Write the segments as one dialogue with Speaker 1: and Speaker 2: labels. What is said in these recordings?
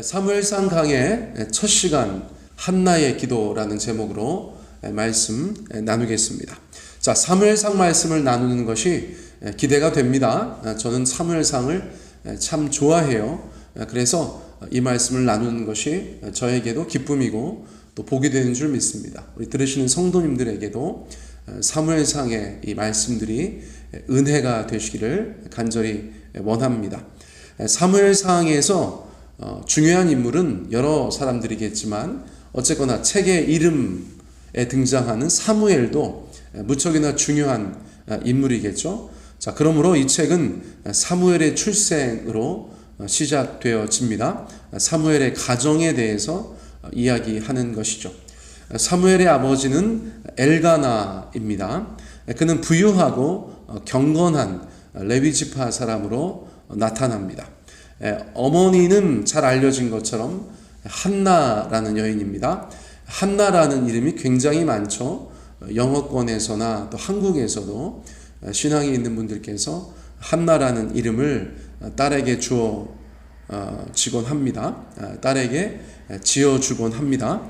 Speaker 1: 사무엘상 강의 첫 시간 한나의 기도라는 제목으로 말씀 나누겠습니다. 자, 사무엘상 말씀을 나누는 것이 기대가 됩니다. 저는 사무엘상을 참 좋아해요. 그래서 이 말씀을 나누는 것이 저에게도 기쁨이고 또 복이 되는 줄 믿습니다. 우리 들으시는 성도님들에게도 사무엘상의 이 말씀들이 은혜가 되시기를 간절히 원합니다. 사무엘상에서 중요한 인물은 여러 사람들이겠지만 어쨌거나 책의 이름에 등장하는 사무엘도 무척이나 중요한 인물이겠죠. 자, 그러므로 이 책은 사무엘의 출생으로 시작되어집니다. 사무엘의 가정에 대해서 이야기하는 것이죠. 사무엘의 아버지는 엘가나입니다. 그는 부유하고 경건한 레위지파 사람으로 나타납니다. 어머니는 잘 알려진 것처럼 한나라는 여인입니다. 한나라는 이름이 굉장히 많죠. 영어권에서나 또 한국에서도 신앙이 있는 분들께서 한나라는 이름을 딸에게 주어지곤 합니다. 딸에게 지어주곤 합니다.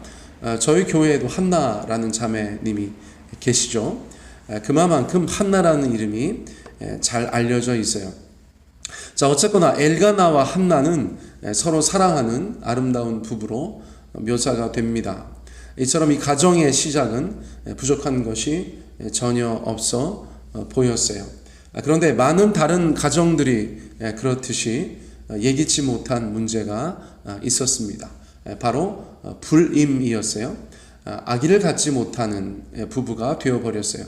Speaker 1: 저희 교회에도 한나라는 자매님이 계시죠. 그만큼 한나라는 이름이 잘 알려져 있어요. 자, 어쨌거나 엘가나와 한나는 서로 사랑하는 아름다운 부부로 묘사가 됩니다. 이처럼 이 가정의 시작은 부족한 것이 전혀 없어 보였어요. 그런데 많은 다른 가정들이 그렇듯이 예기치 못한 문제가 있었습니다. 바로 불임이었어요. 아기를 갖지 못하는 부부가 되어버렸어요.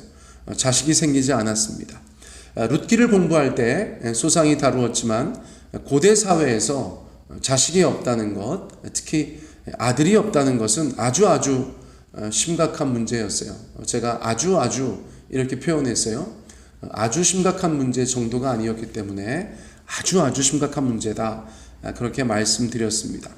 Speaker 1: 자식이 생기지 않았습니다. 룻기를 공부할 때 소상히 다루었지만 고대 사회에서 자식이 없다는 것, 특히 아들이 없다는 것은 아주 심각한 문제였어요. 제가 아주 이렇게 표현했어요. 아주 심각한 문제 정도가 아니었기 때문에 아주 심각한 문제다, 그렇게 말씀드렸습니다.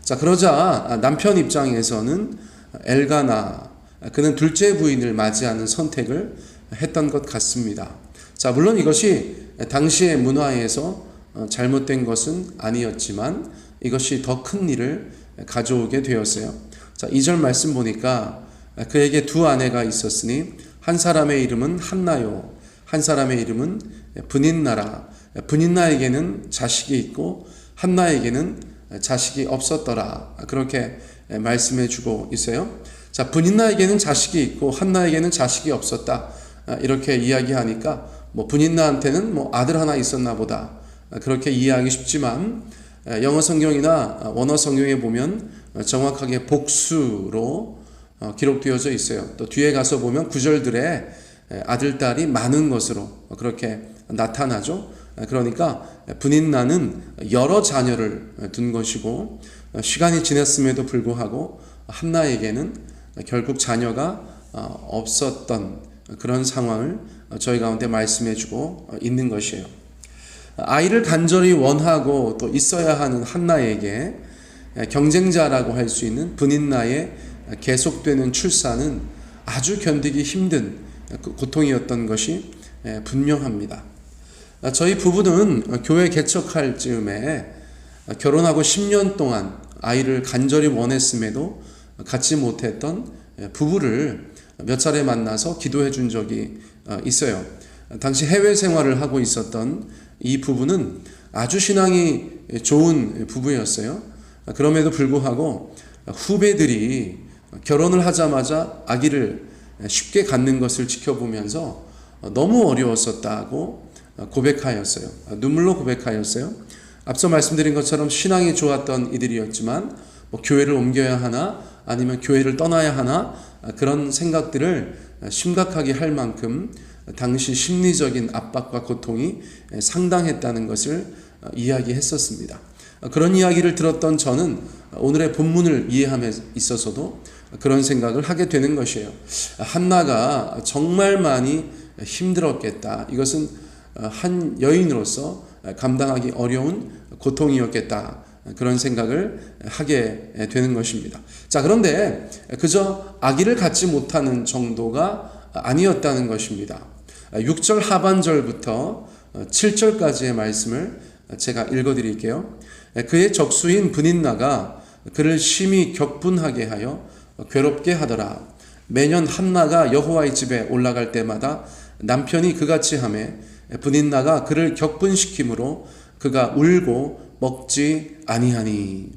Speaker 1: 자, 그러자 남편 입장에서는 엘가나, 그는 둘째 부인을 맞이하는 선택을 했던 것 같습니다. 자, 물론 이것이 당시의 문화에서 잘못된 것은 아니었지만 이것이 더 큰 일을 가져오게 되었어요. 자, 2절 말씀 보니까 그에게 두 아내가 있었으니 한 사람의 이름은 한나요, 한 사람의 이름은 브닌나라. 브닌나에게는 자식이 있고 한나에게는 자식이 없었더라, 그렇게 말씀해 주고 있어요. 자, 브닌나에게는 자식이 있고 한나에게는 자식이 없었다, 이렇게 이야기하니까 브닌나한테는 아들 하나 있었나 보다, 그렇게 이해하기 쉽지만 영어 성경이나 원어 성경에 보면 정확하게 복수로 기록되어져 있어요. 또 뒤에 가서 보면 구절들에 아들, 딸이 많은 것으로 그렇게 나타나죠. 그러니까 브닌나는 여러 자녀를 둔 것이고 시간이 지났음에도 불구하고 한나에게는 결국 자녀가 없었던 그런 상황을 저희 가운데 말씀해 주고 있는 것이에요. 아이를 간절히 원하고 또 있어야 하는 한나에게 경쟁자라고 할 수 있는 브닌나의 계속되는 출산은 아주 견디기 힘든 고통이었던 것이 분명합니다. 저희 부부는 교회 개척할 즈음에 결혼하고 10년 동안 아이를 간절히 원했음에도 갖지 못했던 부부를 몇 차례 만나서 기도해 준 적이 있어요. 당시 해외 생활을 하고 있었던 이 부부는 아주 신앙이 좋은 부부였어요. 그럼에도 불구하고 후배들이 결혼을 하자마자 아기를 쉽게 갖는 것을 지켜보면서 너무 어려웠었다고 고백하였어요. 눈물로 고백하였어요. 앞서 말씀드린 것처럼 신앙이 좋았던 이들이었지만 교회를 옮겨야 하나 아니면 교회를 떠나야 하나, 그런 생각들을 심각하게 할 만큼 당시 심리적인 압박과 고통이 상당했다는 것을 이야기했었습니다. 그런 이야기를 들었던 저는 오늘의 본문을 이해함에 있어서도 그런 생각을 하게 되는 것이에요. 한나가 정말 많이 힘들었겠다. 이것은 한 여인으로서 감당하기 어려운 고통이었겠다, 그런 생각을 하게 되는 것입니다. 자, 그런데 그저 아기를 갖지 못하는 정도가 아니었다는 것입니다. 6절 하반절부터 7절까지의 말씀을 제가 읽어드릴게요. 그의 적수인 브닛나가 그를 심히 격분하게 하여 괴롭게 하더라. 매년 한나가 여호와의 집에 올라갈 때마다 남편이 그같이 하매 브닛나가 그를 격분시키므로 그가 울고 먹지 아니하니.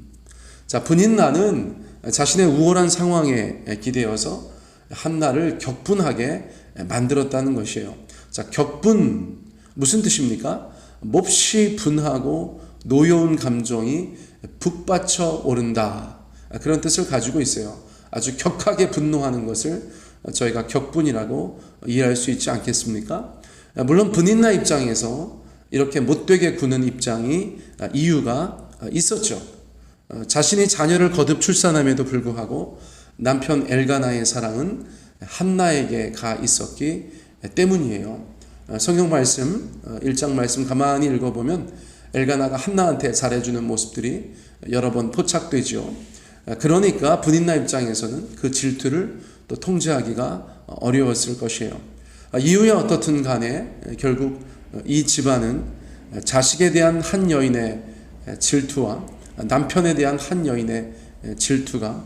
Speaker 1: 자, 브닛나는 자신의 우월한 상황에 기대어서 한나를 격분하게 만들었다는 것이에요. 자, 격분 무슨 뜻입니까? 몹시 분하고 노여운 감정이 북받쳐 오른다, 그런 뜻을 가지고 있어요. 아주 격하게 분노하는 것을 저희가 격분이라고 이해할 수 있지 않겠습니까? 물론 브닛나 입장에서 이렇게 못되게 구는 입장이 이유가 있었죠. 자신이 자녀를 거듭 출산함에도 불구하고 남편 엘가나의 사랑은 한나에게 가 있었기 때문이에요. 성경 말씀 1장 말씀 가만히 읽어보면 엘가나가 한나한테 잘해주는 모습들이 여러 번 포착되죠. 그러니까 브닛나 입장에서는 그 질투를 또 통제하기가 어려웠을 것이에요. 이유야 어떻든 간에 결국 이 집안은 자식에 대한 한 여인의 질투와 남편에 대한 한 여인의 질투가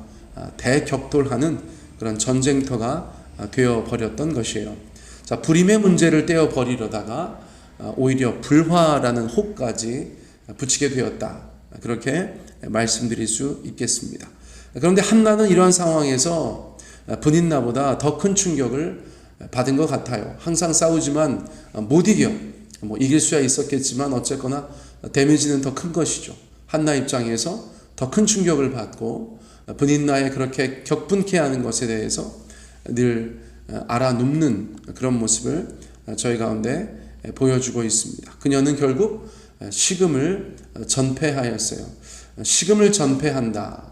Speaker 1: 대격돌하는 그런 전쟁터가 되어버렸던 것이에요. 자, 불임의 문제를 떼어버리려다가 오히려 불화라는 혹까지 붙이게 되었다, 그렇게 말씀드릴 수 있겠습니다. 그런데 한나는 이러한 상황에서 브닛나보다 더 큰 충격을 받은 것 같아요. 항상 싸우지만 못 이겨. 이길 수야 있었겠지만 어쨌거나 데미지는 더 큰 것이죠. 한나 입장에서 더 큰 충격을 받고 브닛나의 그렇게 격분케 하는 것에 대해서 늘 알아눕는 그런 모습을 저희 가운데 보여주고 있습니다. 그녀는 결국 식음을 전폐하였어요. 식음을 전폐한다.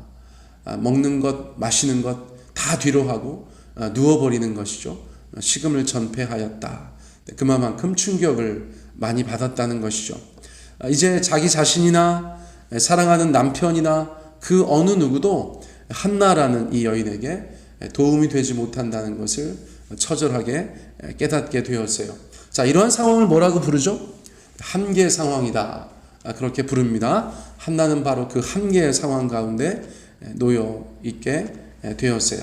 Speaker 1: 먹는 것, 마시는 것 다 뒤로 하고 누워버리는 것이죠. 식음을 전폐하였다. 그만큼 충격을 많이 받았다는 것이죠. 이제 자기 자신이나 사랑하는 남편이나 그 어느 누구도 한나라는 이 여인에게 도움이 되지 못한다는 것을 처절하게 깨닫게 되었어요. 자, 이러한 상황을 뭐라고 부르죠? 한계 상황이다, 그렇게 부릅니다. 한나는 바로 그 한계의 상황 가운데 놓여 있게 되었어요.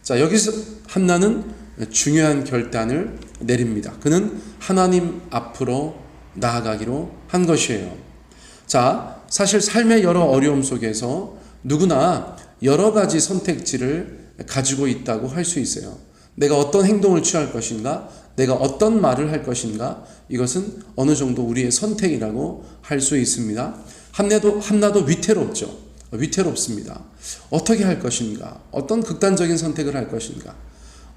Speaker 1: 자, 여기서 한나는 중요한 결단을 내립니다. 그는 하나님 앞으로 나아가기로 한 것이에요. 자, 사실 삶의 여러 어려움 속에서 누구나 여러 가지 선택지를 가지고 있다고 할 수 있어요. 내가 어떤 행동을 취할 것인가, 내가 어떤 말을 할 것인가, 이것은 어느 정도 우리의 선택이라고 할 수 있습니다. 한나도 위태롭죠. 위태롭습니다. 어떻게 할 것인가, 어떤 극단적인 선택을 할 것인가,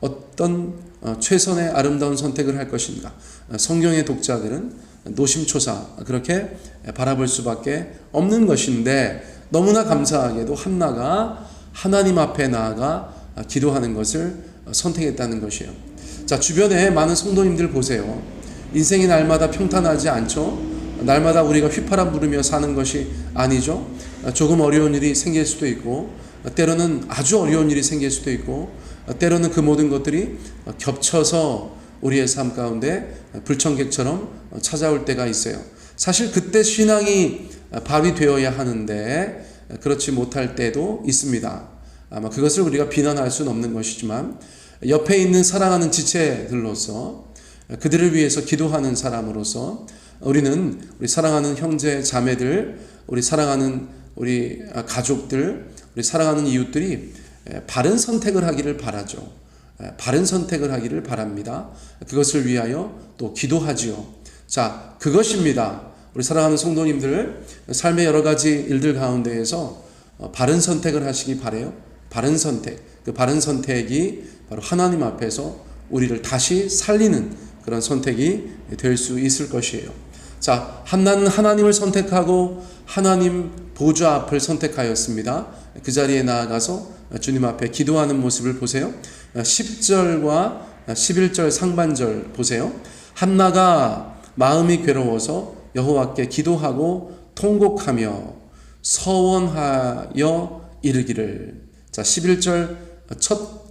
Speaker 1: 어떤 최선의 아름다운 선택을 할 것인가. 성경의 독자들은 노심초사 그렇게 바라볼 수밖에 없는 것인데, 너무나 감사하게도 한나가 하나님 앞에 나아가 기도하는 것을 선택했다는 것이에요. 자, 주변에 많은 성도님들 보세요. 인생이 날마다 평탄하지 않죠. 날마다 우리가 휘파람 부르며 사는 것이 아니죠. 조금 어려운 일이 생길 수도 있고, 때로는 아주 어려운 일이 생길 수도 있고, 때로는 그 모든 것들이 겹쳐서 우리의 삶 가운데 불청객처럼 찾아올 때가 있어요. 사실 그때 신앙이 발휘되어야 하는데 그렇지 못할 때도 있습니다. 아마 그것을 우리가 비난할 수는 없는 것이지만, 옆에 있는 사랑하는 지체들로서, 그들을 위해서 기도하는 사람으로서 우리는 우리 사랑하는 형제 자매들, 우리 사랑하는 우리 가족들, 우리 사랑하는 이웃들이 바른 선택을 하기를 바라죠. 바른 선택을 하기를 바랍니다. 그것을 위하여 또 기도하지요. 자, 그것입니다. 우리 사랑하는 성도님들, 삶의 여러 가지 일들 가운데에서 바른 선택을 하시기 바라요. 바른 선택, 그 바른 선택이 바로 하나님 앞에서 우리를 다시 살리는 그런 선택이 될 수 있을 것이에요. 자, 한나는 하나님을 선택하고 하나님 보좌 앞을 선택하였습니다. 그 자리에 나아가서 주님 앞에 기도하는 모습을 보세요. 10절과 11절 상반절 보세요. 한나가 마음이 괴로워서 여호와께 기도하고 통곡하며 서원하여 이르기를. 자, 11절 첫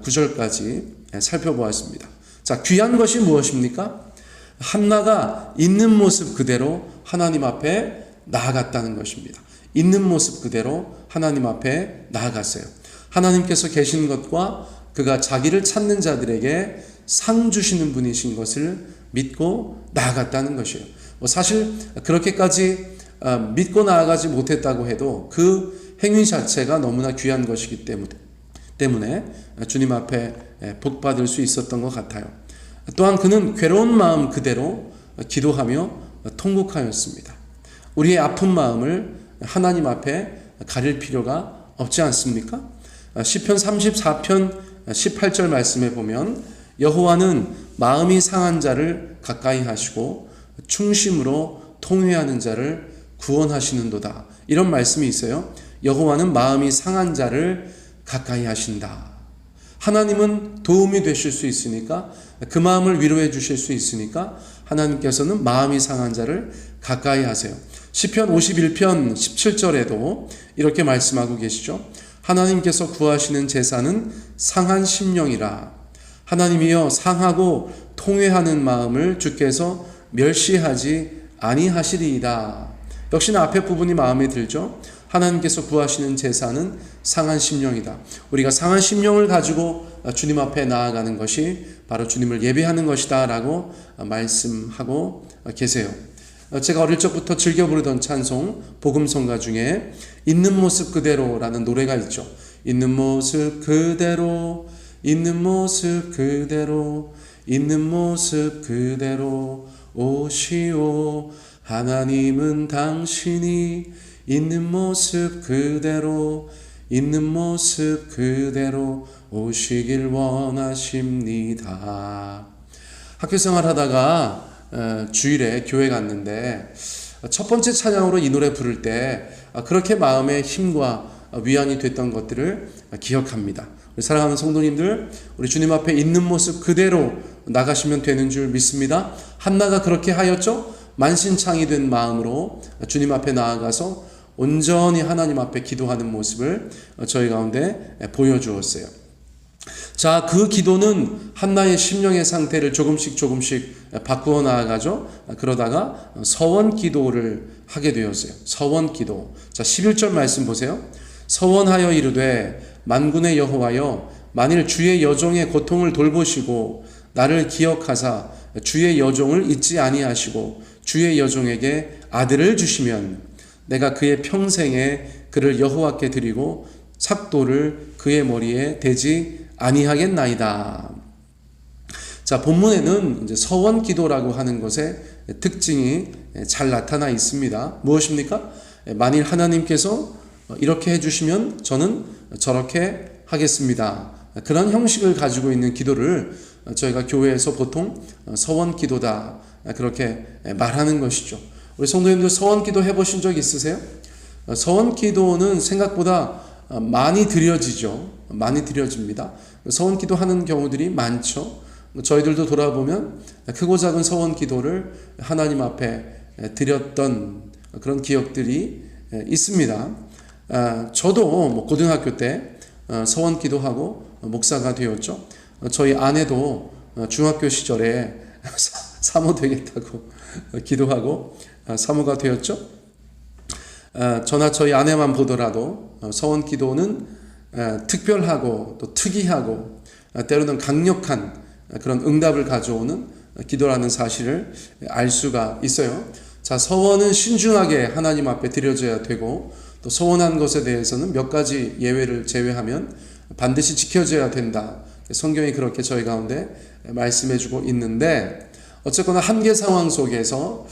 Speaker 1: 구절까지 살펴보았습니다. 자, 귀한 것이 무엇입니까? 한나가 있는 모습 그대로 하나님 앞에 나아갔다는 것입니다. 있는 모습 그대로 하나님 앞에 나아갔어요. 하나님께서 계신 것과 그가 자기를 찾는 자들에게 상 주시는 분이신 것을 믿고 나아갔다는 것이에요. 사실 그렇게까지 믿고 나아가지 못했다고 해도 그 행위 자체가 너무나 귀한 것이기 때문에 주님 앞에 복받을 수 있었던 것 같아요. 또한 그는 괴로운 마음 그대로 기도하며 통곡하였습니다. 우리의 아픈 마음을 하나님 앞에 가릴 필요가 없지 않습니까? 시편 34편 18절 말씀에 보면 여호와는 마음이 상한 자를 가까이 하시고 충심으로 통회하는 자를 구원하시는도다. 이런 말씀이 있어요. 여호와는 마음이 상한 자를 가까이 하신다. 하나님은 도움이 되실 수 있으니까, 그 마음을 위로해 주실 수 있으니까 하나님께서는 마음이 상한 자를 가까이 하세요. 시편 51편 17절에도 이렇게 말씀하고 계시죠. 하나님께서 구하시는 제사는 상한 심령이라. 하나님이여 상하고 통회하는 마음을 주께서 멸시하지 아니하시리이다. 역시나 앞에 부분이 마음에 들죠. 하나님께서 구하시는 제사는 상한 심령이다. 우리가 상한 심령을 가지고 주님 앞에 나아가는 것이 바로 주님을 예배하는 것이다 라고 말씀하고 계세요. 제가 어릴 적부터 즐겨 부르던 찬송 복음성가 중에 있는 모습 그대로라는 노래가 있죠. 있는 모습 그대로, 있는 모습 그대로, 있는 모습 그대로 오시오. 하나님은 당신이 있는 모습 그대로, 있는 모습 그대로 오시길 원하십니다. 학교생활 하다가 주일에 교회 갔는데 첫 번째 찬양으로 이 노래 부를 때 그렇게 마음의 힘과 위안이 됐던 것들을 기억합니다. 사랑하는 성도님들, 우리 주님 앞에 있는 모습 그대로 나가시면 되는 줄 믿습니다. 한나가 그렇게 하였죠. 만신창이 된 마음으로 주님 앞에 나아가서 온전히 하나님 앞에 기도하는 모습을 저희 가운데 보여주었어요. 자, 그 기도는 한나의 심령의 상태를 조금씩 바꾸어 나아가죠. 그러다가 서원 기도를 하게 되었어요. 서원 기도. 자, 11절 말씀 보세요. 서원하여 이르되 만군의 여호와여, 만일 주의 여종의 고통을 돌보시고 나를 기억하사 주의 여종을 잊지 아니하시고 주의 여종에게 아들을 주시면 내가 그의 평생에 그를 여호와께 드리고 삭도를 그의 머리에 대지 아니하겠나이다. 자, 본문에는 이제 서원 기도라고 하는 것의 특징이 잘 나타나 있습니다. 무엇입니까? 만일 하나님께서 이렇게 해주시면 저는 저렇게 하겠습니다. 그런 형식을 가지고 있는 기도를 저희가 교회에서 보통 서원 기도다 그렇게 말하는 것이죠. 우리 성도님들 서원 기도 해보신 적 있으세요? 서원 기도는 생각보다 많이 드려지죠. 많이 드려집니다. 서원 기도 하는 경우들이 많죠. 저희들도 돌아보면 크고 작은 서원 기도를 하나님 앞에 드렸던 그런 기억들이 있습니다. 저도 고등학교 때 서원 기도하고 목사가 되었죠. 저희 아내도 중학교 시절에 사모 되겠다고 기도하고 사모가 되었죠. 저나 저희 아내만 보더라도 서원 기도는 특별하고 또 특이하고 때로는 강력한 그런 응답을 가져오는 기도라는 사실을 알 수가 있어요. 자, 서원은 신중하게 하나님 앞에 드려져야 되고 또 서원한 것에 대해서는 몇 가지 예외를 제외하면 반드시 지켜져야 된다. 성경이 그렇게 저희 가운데 말씀해주고 있는데 어쨌거나 한계 상황 속에서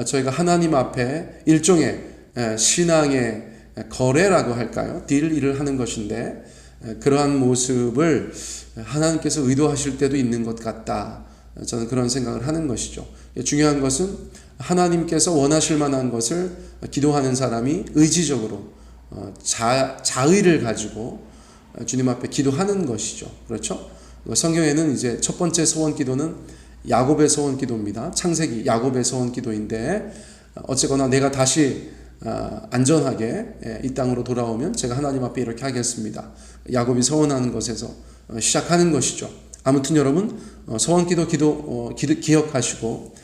Speaker 1: 저희가 하나님 앞에 일종의 신앙의 거래라고 할까요? 딜을 하는 것인데 그러한 모습을 하나님께서 의도하실 때도 있는 것 같다. 저는 그런 생각을 하는 것이죠. 중요한 것은 하나님께서 원하실 만한 것을 기도하는 사람이 의지적으로 자의를 가지고 주님 앞에 기도하는 것이죠. 그렇죠? 성경에는 이제 첫 번째 소원 기도는 야곱의 소원 기도입니다. 창세기 야곱의 소원 기도인데 어쨌거나 내가 다시 안전하게 이 땅으로 돌아오면 제가 하나님 앞에 이렇게 하겠습니다. 야곱이 서원하는 것에서 시작하는 것이죠. 아무튼 여러분 서원 기도 기억하시고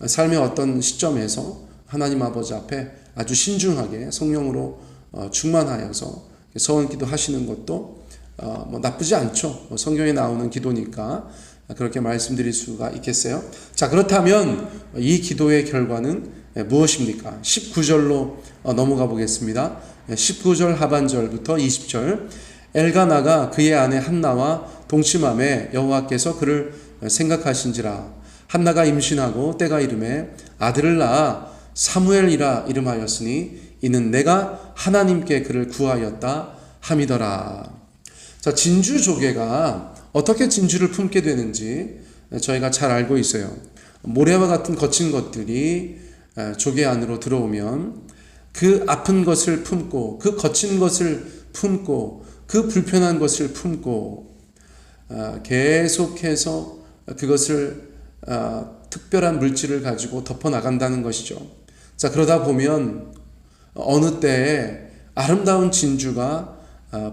Speaker 1: 삶의 어떤 시점에서 하나님 아버지 앞에 아주 신중하게 성령으로 충만하여서 서원기도 하시는 것도 뭐 나쁘지 않죠. 성경에 나오는 기도니까 그렇게 말씀드릴 수가 있겠어요. 자, 그렇다면 이 기도의 결과는 무엇입니까? 19절로 넘어가 보겠습니다. 19절 하반절부터 20절. 엘가나가 그의 아내 한나와 동침함에 여호와께서 그를 생각하신지라. 한나가 임신하고 때가 이름에 아들을 낳아 사무엘이라 이름하였으니 이는 내가 하나님께 그를 구하였다 함이더라. 자, 진주조개가 어떻게 진주를 품게 되는지 저희가 잘 알고 있어요. 모래와 같은 거친 것들이 조개 안으로 들어오면 그 아픈 것을 품고, 그 거친 것을 품고, 그 불편한 것을 품고 계속해서 그것을 특별한 물질을 가지고 덮어 나간다는 것이죠. 자, 그러다 보면 어느 때에 아름다운 진주가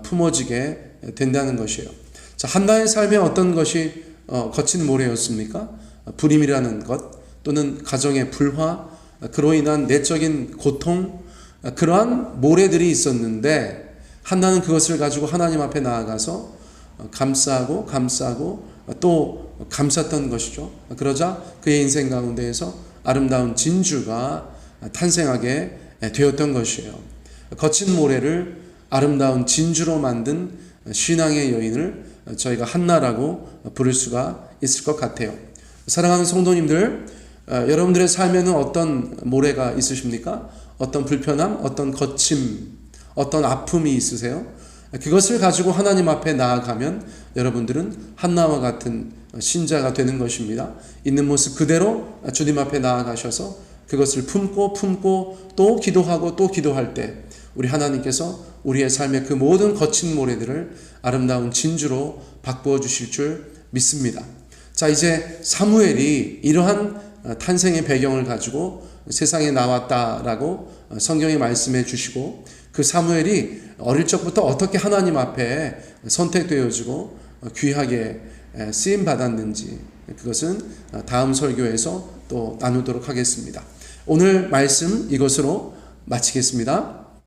Speaker 1: 품어지게 된다는 것이에요. 자, 한나의 삶에 어떤 것이 거친 모래였습니까? 불임이라는 것, 또는 가정의 불화, 그로 인한 내적인 고통, 그러한 모래들이 있었는데 한나는 그것을 가지고 하나님 앞에 나아가서 감싸고 또 감쌌던 것이죠. 그러자 그의 인생 가운데에서 아름다운 진주가 탄생하게 되었던 것이에요. 거친 모래를 아름다운 진주로 만든 신앙의 여인을 저희가 한나라고 부를 수가 있을 것 같아요. 사랑하는 성도님들, 여러분들의 삶에는 어떤 모래가 있으십니까? 어떤 불편함, 어떤 거침, 어떤 아픔이 있으세요? 그것을 가지고 하나님 앞에 나아가면 여러분들은 한나와 같은 신자가 되는 것입니다. 있는 모습 그대로 주님 앞에 나아가셔서 그것을 품고 또 기도하고 또 기도할 때 우리 하나님께서 우리의 삶의 그 모든 거친 모래들을 아름다운 진주로 바꾸어 주실 줄 믿습니다. 자, 이제 사무엘이 이러한 탄생의 배경을 가지고 세상에 나왔다라고 성경이 말씀해 주시고, 그 사무엘이 어릴 적부터 어떻게 하나님 앞에 선택되어지고 귀하게 쓰임 받았는지, 그것은 다음 설교에서 또 나누도록 하겠습니다. 오늘 말씀 이것으로 마치겠습니다.